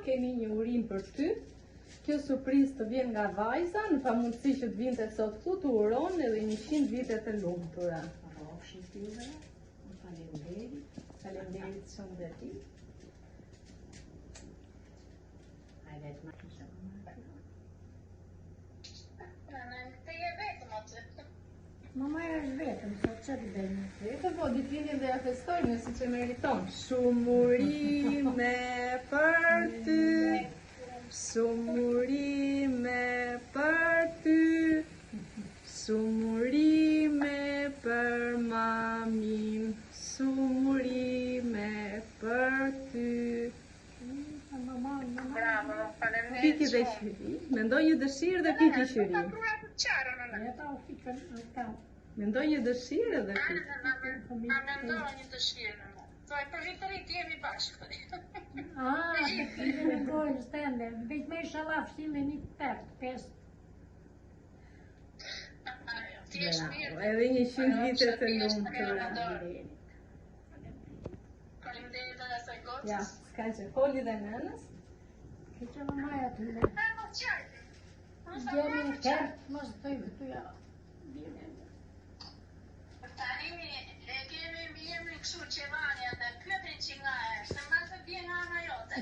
kemi një urim për ty. Kjo surprizë të vjen nga vajza, në pamundësi që të vinte sot këtu, të uron edhe 100 vite të lumtura. Rofshit juve, faleminderit. Faleminderit shumë dhe ti. Hajde të marrë. Mama e është vetëm, sot që të bëjmë? Vetëm po, ditëlindjen dhe ja festojmë, si që meriton. Shumë urime për ty, shumë urime për ty, shumë urime për mamin, shumë urime për ty. Bravo, faleminderit. Piki dhe qyri, mendoj një dëshirë dhe piki qyri. Mendoj një dëshirë dhe piki. A mendoj një dëshirë. Thoj, për vitërit jemi bashkë. Të me gojnë stende, veç me shalaf shime një 5. Edhe 100 vite të lumtura. Faleminderit edhe asaj gocës. Ja, s'ka që foli dhe nënës. Këtë më maja të me. Gjemi në kërtë, mos të tojë këtu ja. Tani e kemi jemi kështu qevanja dhe pyetin që nga është, se mbas të bje nga ana jote.